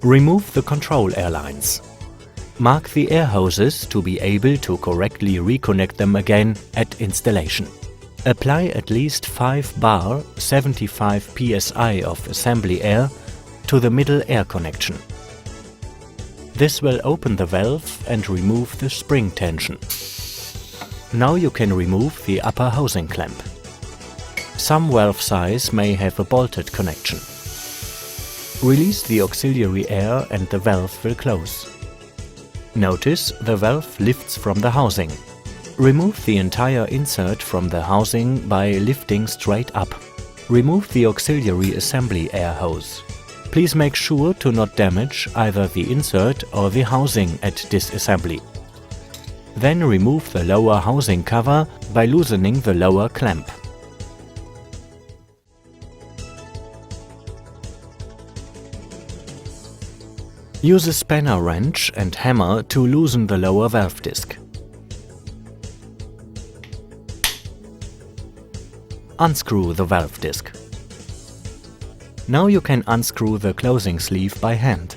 Remove the control air lines. Mark the air hoses to be able to correctly reconnect them again at installation. Apply at least 5 bar 75 psi of assembly air to the middle air connection. This will open the valve and remove the spring tension. Now you can remove the upper housing clamp. Some valve size may have a bolted connection. Release the auxiliary air and the valve will close. Notice the valve lifts from the housing. Remove the entire insert from the housing by lifting straight up. Remove the auxiliary assembly air hose. Please make sure to not damage either the insert or the housing at disassembly. Then remove the lower housing cover by loosening the lower clamp. Use a spanner wrench and hammer to loosen the lower valve disc. Unscrew the valve disc. Now you can unscrew the closing sleeve by hand.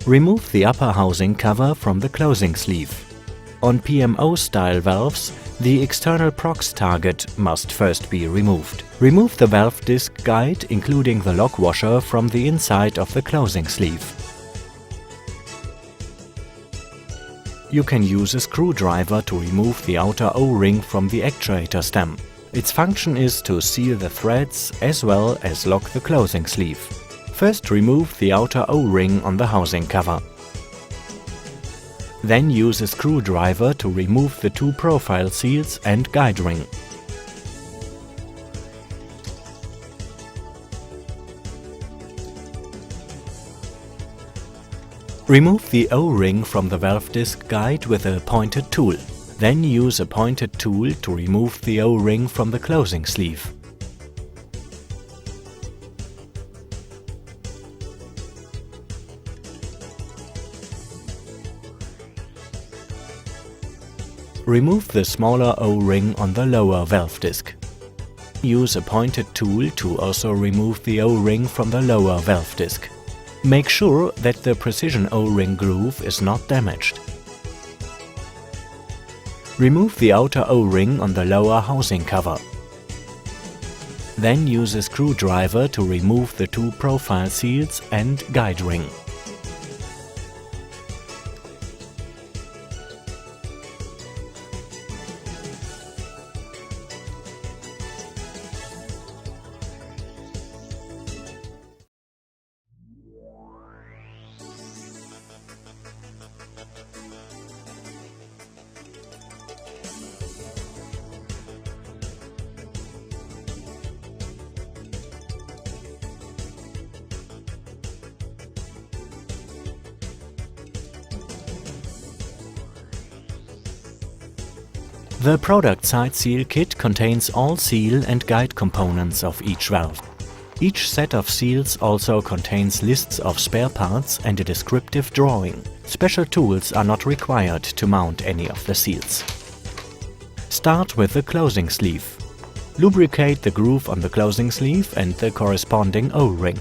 Remove the upper housing cover from the closing sleeve. On PMO style valves, the external prox target must first be removed. Remove the valve disc guide, including the lock washer, from the inside of the closing sleeve. You can use a screwdriver to remove the outer O-ring from the actuator stem. Its function is to seal the threads as well as lock the closing sleeve. First remove the outer O-ring on the housing cover. Then use a screwdriver to remove the 2 profile seals and guide ring. Remove the O-ring from the valve disc guide with a pointed tool. Then use a pointed tool to remove the O-ring from the closing sleeve. Remove the smaller O-ring on the lower valve disc. Use a pointed tool to also remove the O-ring from the lower valve disc. Make sure that the precision O-ring groove is not damaged. Remove the outer O-ring on the lower housing cover. Then use a screwdriver to remove the 2 profile seals and guide ring. The product side seal kit contains all seal and guide components of each valve. Each set of seals also contains lists of spare parts and a descriptive drawing. Special tools are not required to mount any of the seals. Start with the closing sleeve. Lubricate the groove on the closing sleeve and the corresponding O-ring.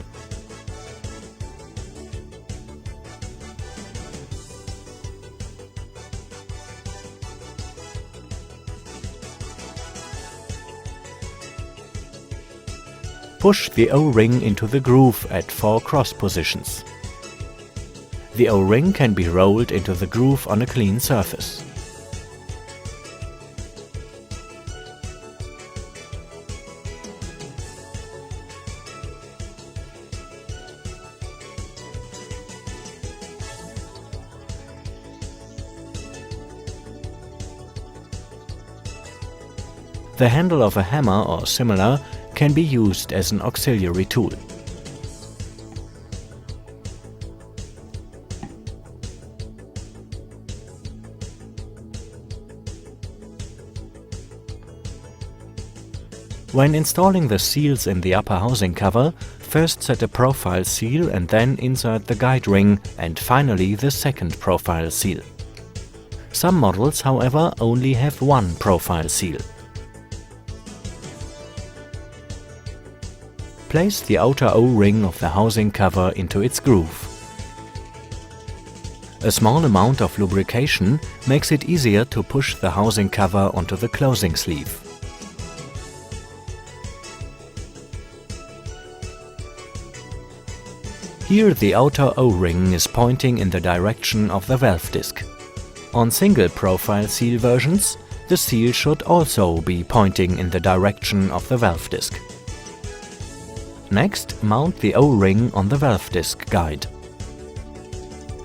Push the O-ring into the groove at 4 cross positions. The O-ring can be rolled into the groove on a clean surface. The handle of a hammer or similar can be used as an auxiliary tool. When installing the seals in the upper housing cover, first set a profile seal and then insert the guide ring and finally the second profile seal. Some models, however, only have one profile seal. Place the outer O-ring of the housing cover into its groove. A small amount of lubrication makes it easier to push the housing cover onto the closing sleeve. Here the outer O-ring is pointing in the direction of the valve disc. On single profile seal versions, the seal should also be pointing in the direction of the valve disc. Next, mount the O-ring on the valve disc guide.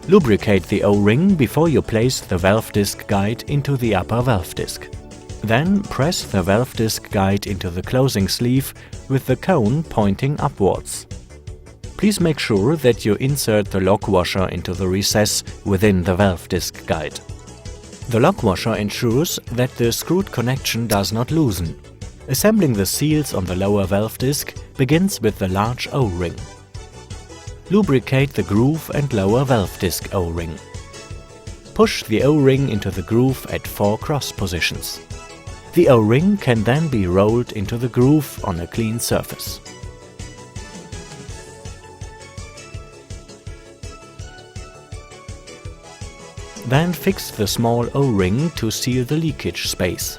Lubricate the O-ring before you place the valve disc guide into the upper valve disc. Then press the valve disc guide into the closing sleeve with the cone pointing upwards. Please make sure that you insert the lock washer into the recess within the valve disc guide. The lock washer ensures that the screwed connection does not loosen. Assembling the seals on the lower valve disc begins with the large O-ring. Lubricate the groove and lower valve disc O-ring. Push the O-ring into the groove at 4 cross positions. The O-ring can then be rolled into the groove on a clean surface. Then fix the small O-ring to seal the leakage space.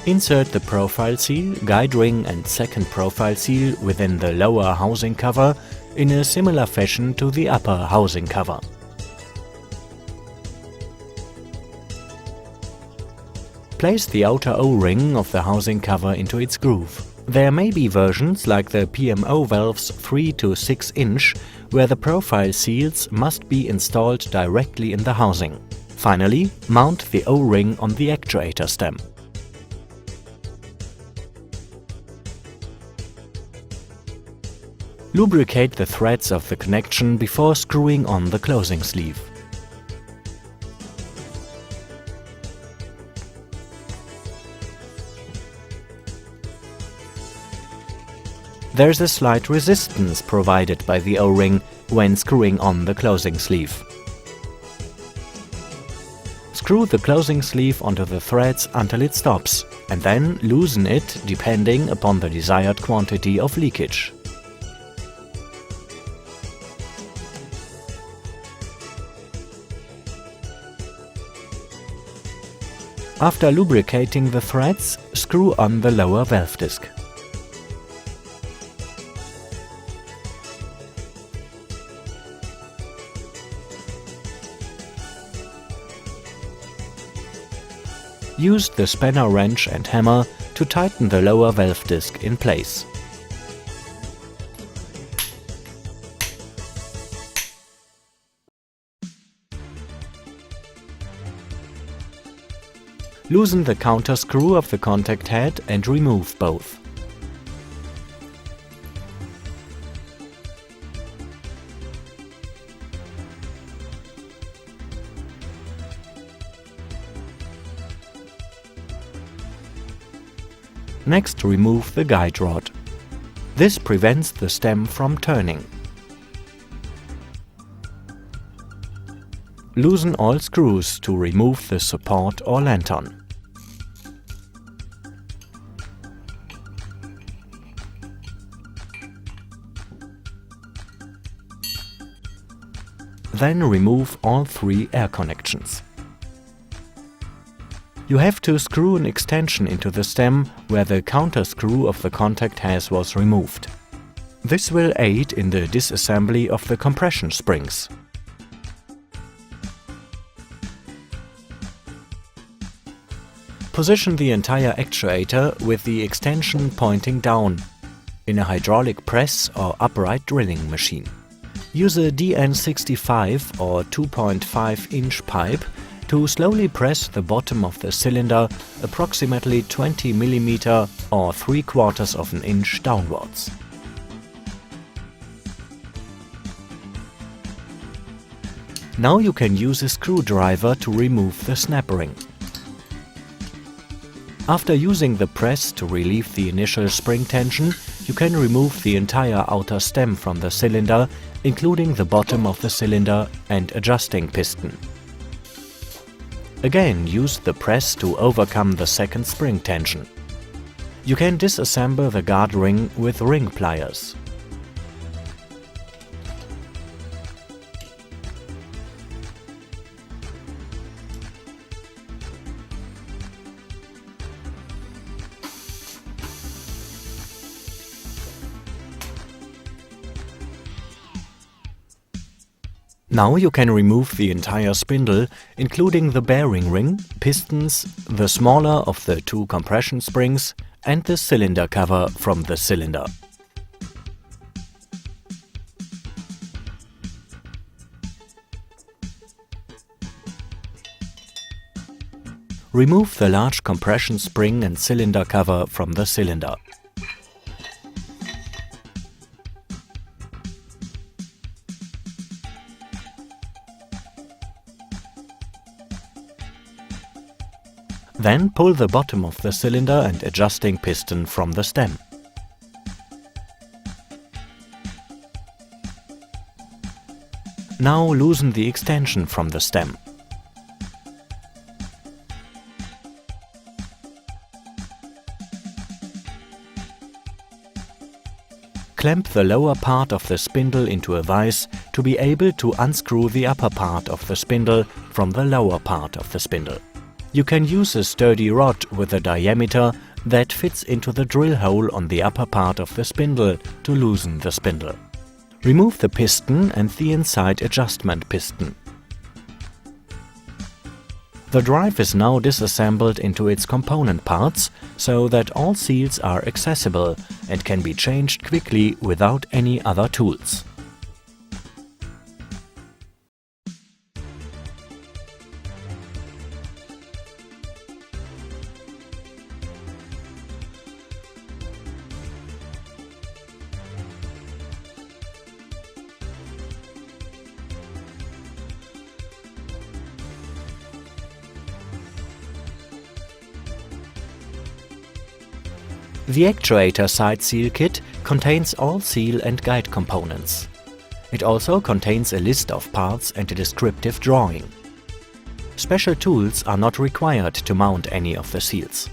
Insert the profile seal, guide ring and second profile seal within the lower housing cover in a similar fashion to the upper housing cover. Place the outer O-ring of the housing cover into its groove. There may be versions like the PMO valves 3 to 6 inch where the profile seals must be installed directly in the housing. Finally, mount the O-ring on the actuator stem. Lubricate the threads of the connection before screwing on the closing sleeve. There's a slight resistance provided by the O-ring when screwing on the closing sleeve. Screw the closing sleeve onto the threads until it stops, and then loosen it depending upon the desired quantity of leakage. After lubricating the threads, screw on the lower valve disc. Use the spanner wrench and hammer to tighten the lower valve disc in place. Loosen the counter screw of the contact head and remove both. Next, remove the guide rod. This prevents the stem from turning. Loosen all screws to remove the support or lantern. Then remove all 3 air connections. You have to screw an extension into the stem where the counter screw of the contact head was removed. This will aid in the disassembly of the compression springs. Position the entire actuator with the extension pointing down in a hydraulic press or upright drilling machine. Use a DN65 or 2.5-inch pipe to slowly press the bottom of the cylinder approximately 20 mm or 3/4 of an inch downwards. Now you can use a screwdriver to remove the snap ring. After using the press to relieve the initial spring tension, you can remove the entire outer stem from the cylinder, including the bottom of the cylinder and adjusting piston. Again, use the press to overcome the second spring tension. You can disassemble the guard ring with ring pliers. Now you can remove the entire spindle, including the bearing ring, pistons, the smaller of the two compression springs, and the cylinder cover from the cylinder. Remove the large compression spring and cylinder cover from the cylinder. Then pull the bottom of the cylinder and adjusting piston from the stem. Now loosen the extension from the stem. Clamp the lower part of the spindle into a vise to be able to unscrew the upper part of the spindle from the lower part of the spindle. You can use a sturdy rod with a diameter that fits into the drill hole on the upper part of the spindle to loosen the spindle. Remove the piston and the inside adjustment piston. The drive is now disassembled into its component parts so that all seals are accessible and can be changed quickly without any other tools. The Actuator side seal kit contains all seal and guide components. It also contains a list of parts and a descriptive drawing. Special tools are not required to mount any of the seals.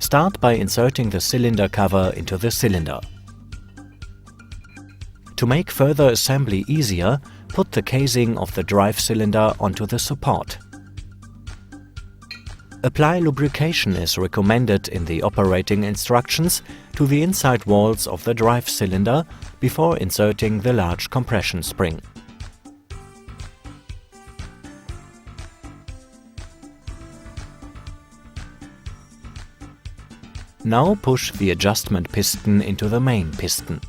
Start by inserting the cylinder cover into the cylinder. To make further assembly easier, put the casing of the drive cylinder onto the support. Apply lubrication as recommended in the operating instructions to the inside walls of the drive cylinder before inserting the large compression spring. Now push the adjustment piston into the main piston.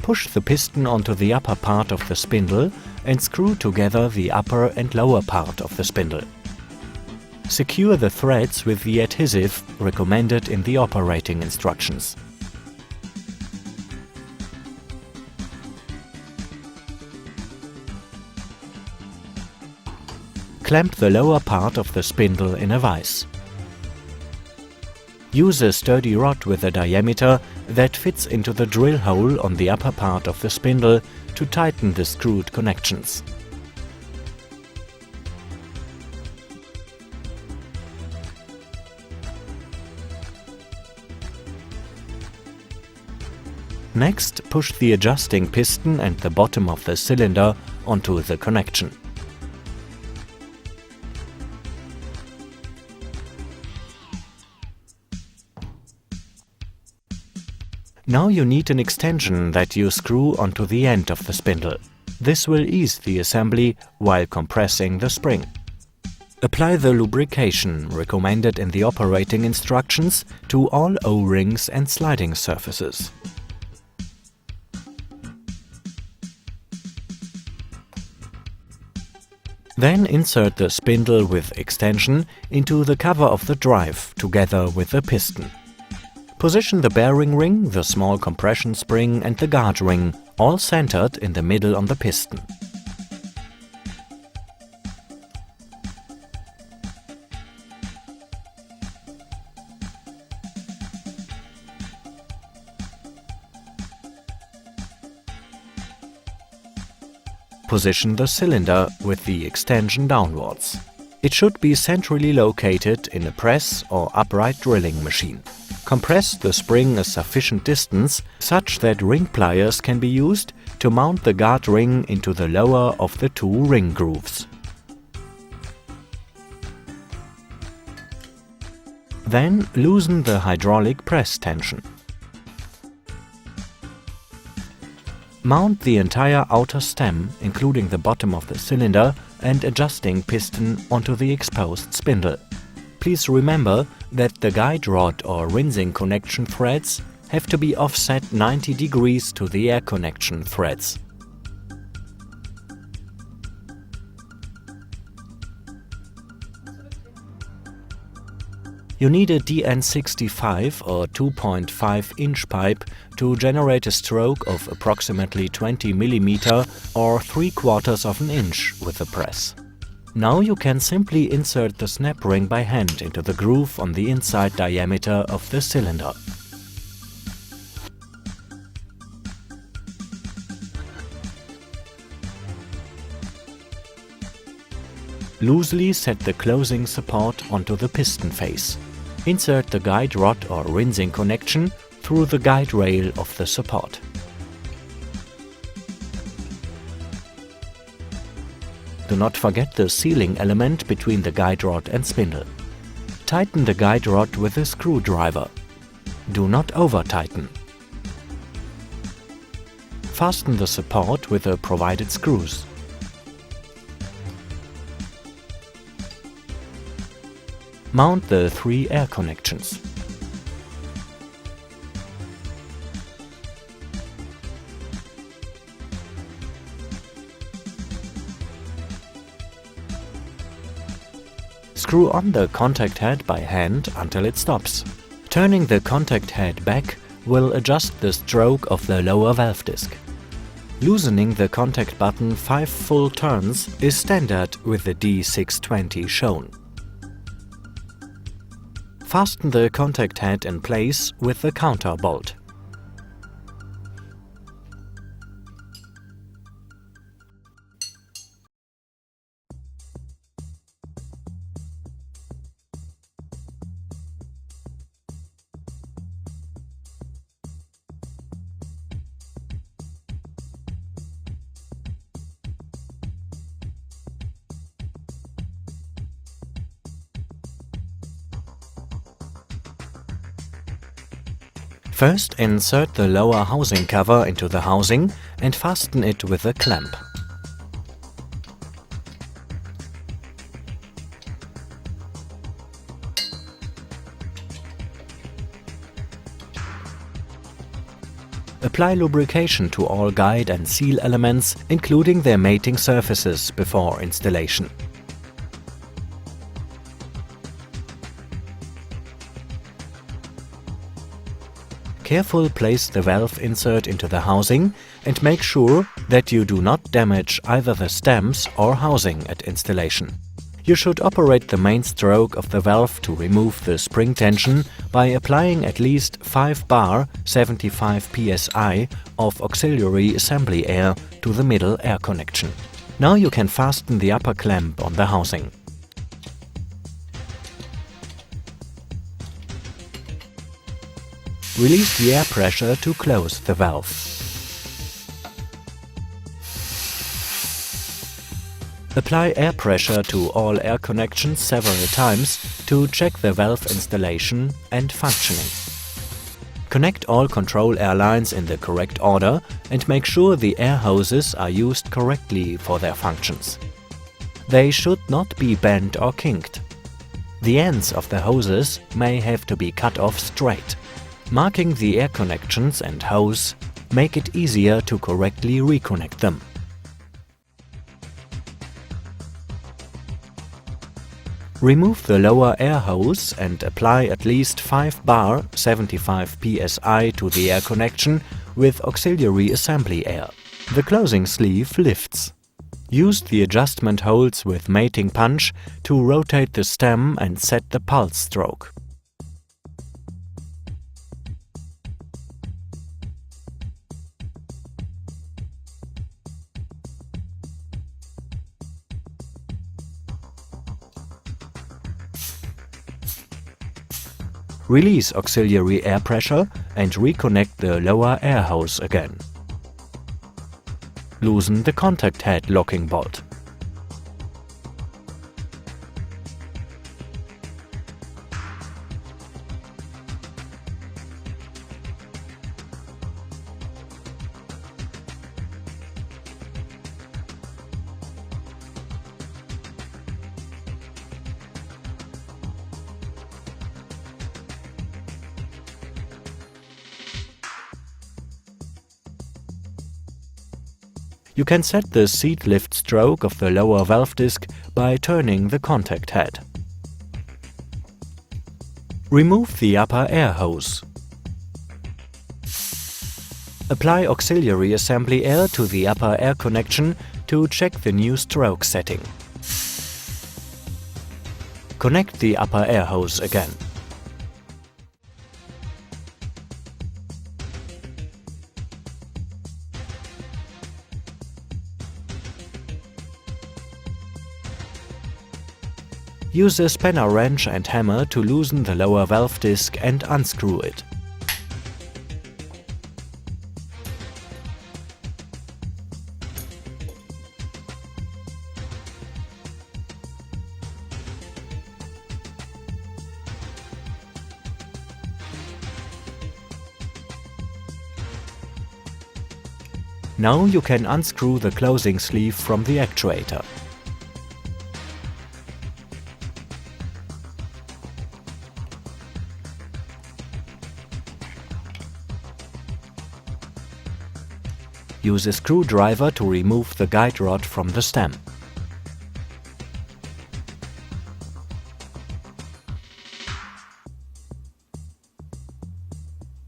Push the piston onto the upper part of the spindle and screw together the upper and lower part of the spindle. Secure the threads with the adhesive recommended in the operating instructions. Clamp the lower part of the spindle in a vise. Use a sturdy rod with a diameter that fits into the drill hole on the upper part of the spindle to tighten the screwed connections. Next, push the adjusting piston and the bottom of the cylinder onto the connection. Now you need an extension that you screw onto the end of the spindle. This will ease the assembly while compressing the spring. Apply the lubrication recommended in the operating instructions to all O-rings and sliding surfaces. Then insert the spindle with extension into the cover of the drive together with the piston. Position the bearing ring, the small compression spring and the guard ring, all centered in the middle on the piston. position the cylinder with the extension downwards. It should be centrally located in a press or upright drilling machine. Compress the spring a sufficient distance such that ring pliers can be used to mount the guard ring into the lower of the two ring grooves. Then loosen the hydraulic press tension. Mount the entire outer stem, including the bottom of the cylinder and adjusting piston, onto the exposed spindle. Please remember that the guide rod or rinsing connection threads have to be offset 90 degrees to the air connection threads. You need a DN65 or 2.5-inch pipe to generate a stroke of approximately 20 mm or 3/4 of an inch with the press. Now you can simply insert the snap ring by hand into the groove on the inside diameter of the cylinder. Loosely set the closing support onto the piston face. Insert the guide rod or rinsing connection through the guide rail of the support. Do not forget the sealing element between the guide rod and spindle. Tighten the guide rod with a screwdriver. Do not over-tighten. Fasten the support with the provided screws. Mount the 3 air connections. Screw on the contact head by hand until it stops. Turning the contact head back will adjust the stroke of the lower valve disc. Loosening the contact button 5 full turns is standard with the D620 shown. Fasten the contact head in place with the counter bolt. First, insert the lower housing cover into the housing and fasten it with a clamp. Apply lubrication to all guide and seal elements, including their mating surfaces, before installation. Carefully place the valve insert into the housing and make sure that you do not damage either the stems or housing at installation. You should operate the main stroke of the valve to remove the spring tension by applying at least 5 bar 75 psi of auxiliary assembly air to the middle air connection. Now you can fasten the upper clamp on the housing. Release the air pressure to close the valve. Apply air pressure to all air connections several times to check the valve installation and functioning. Connect all control air lines in the correct order and make sure the air hoses are used correctly for their functions. They should not be bent or kinked. The ends of the hoses may have to be cut off straight. Marking the air connections and hose make it easier to correctly reconnect them. Remove the lower air hose and apply at least 5 bar 75 psi to the air connection with auxiliary assembly air. The closing sleeve lifts. Use the adjustment holes with mating punch to rotate the stem and set the pulse stroke. Release auxiliary air pressure and reconnect the lower air hose again. Loosen the contact head locking bolt. You can set the seat lift stroke of the lower valve disc by turning the contact head. Remove the upper air hose. Apply auxiliary assembly air to the upper air connection to check the new stroke setting. Connect the upper air hose again. Use a spanner wrench and hammer to loosen the lower valve disc and unscrew it. Now you can unscrew the closing sleeve from the actuator. Use a screwdriver to remove the guide rod from the stem.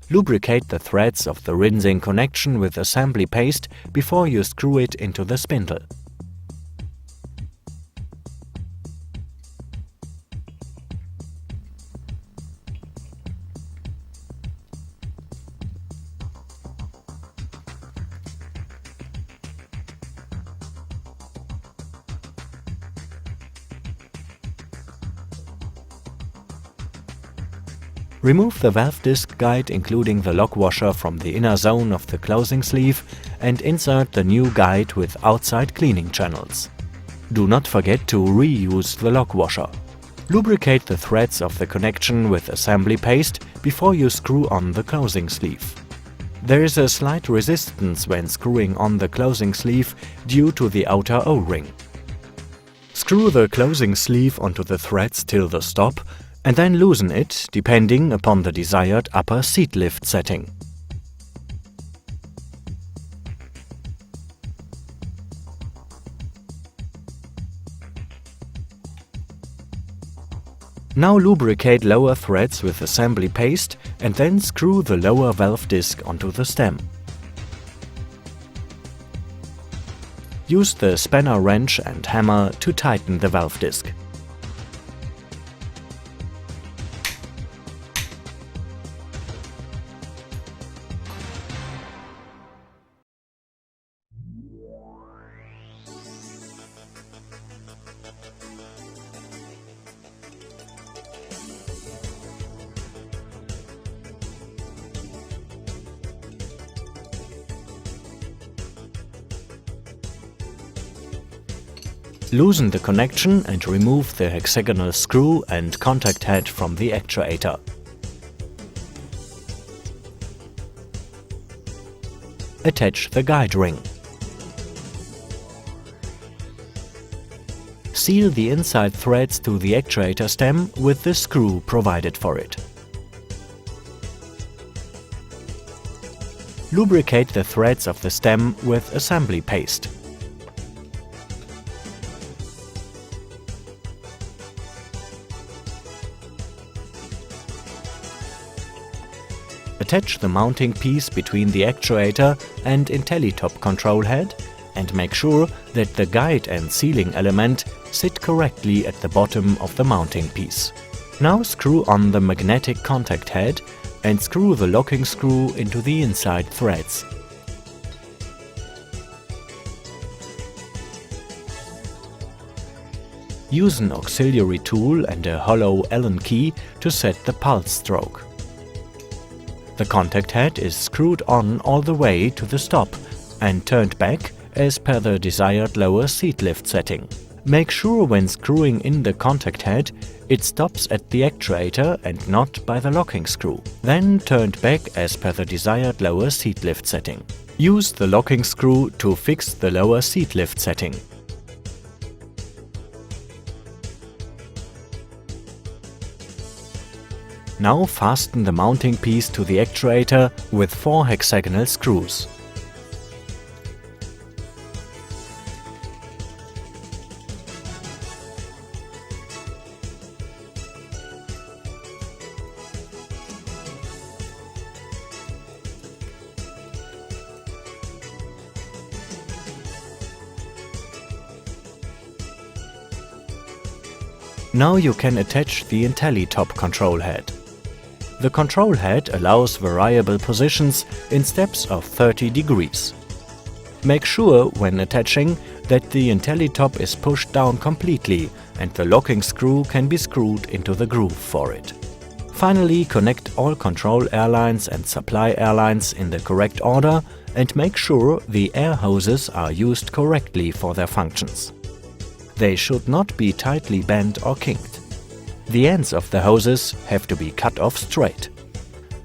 Lubricate the threads of the rinsing connection with assembly paste before you screw it into the spindle. Remove the valve disc guide including the lock washer from the inner zone of the closing sleeve and insert the new guide with outside cleaning channels. Do not forget to reuse the lock washer. Lubricate the threads of the connection with assembly paste before you screw on the closing sleeve. There is a slight resistance when screwing on the closing sleeve due to the outer O-ring. Screw the closing sleeve onto the threads till the stop and then loosen it depending upon the desired upper seat lift setting. Now lubricate lower threads with assembly paste and then screw the lower valve disc onto the stem. Use the spanner wrench and hammer to tighten the valve disc. Loosen the connection and remove the hexagonal screw and contact head from the actuator. Attach the guide ring. Seal the inside threads to the actuator stem with the screw provided for it. Lubricate the threads of the stem with assembly paste. Attach the mounting piece between the actuator and Intellitop control head and make sure that the guide and sealing element sit correctly at the bottom of the mounting piece. Now screw on the magnetic contact head and screw the locking screw into the inside threads. Use an auxiliary tool and a hollow Allen key to set the pulse stroke. The contact head is screwed on all the way to the stop and turned back as per the desired lower seat lift setting. Make sure when screwing in the contact head it stops at the actuator and not by the locking screw, then turned back as per the desired lower seat lift setting. Use the locking screw to fix the lower seat lift setting. Now fasten the mounting piece to the actuator with 4 hexagonal screws. Now you can attach the Intellitop control head. The control head allows variable positions in steps of 30 degrees. Make sure when attaching that the Intellitop is pushed down completely and the locking screw can be screwed into the groove for it. Finally, connect all control airlines and supply airlines in the correct order and make sure the air hoses are used correctly for their functions. They should not be tightly bent or kinked. The ends of the hoses have to be cut off straight.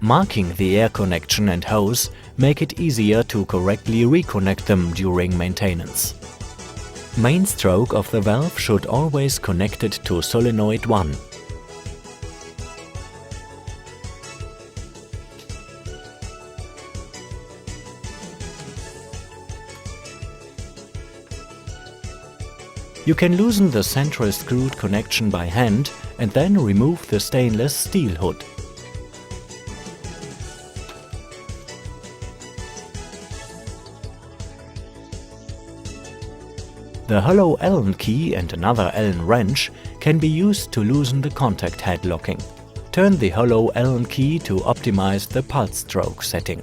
Marking the air connection and hose make it easier to correctly reconnect them during maintenance. Main stroke of the valve should always connect it to solenoid 1. You can loosen the central screwed connection by hand and then remove the stainless steel hood. The hollow Allen key and another Allen wrench can be used to loosen the contact head locking. Turn the hollow Allen key to optimize the pulse stroke setting.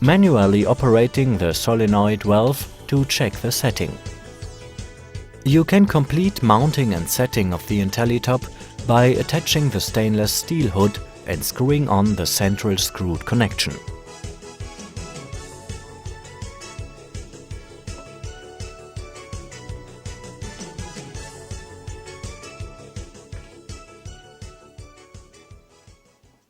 Manually operating the solenoid valve to check the setting. You can complete mounting and setting of the Intellitop by attaching the stainless steel hood and screwing on the central screwed connection.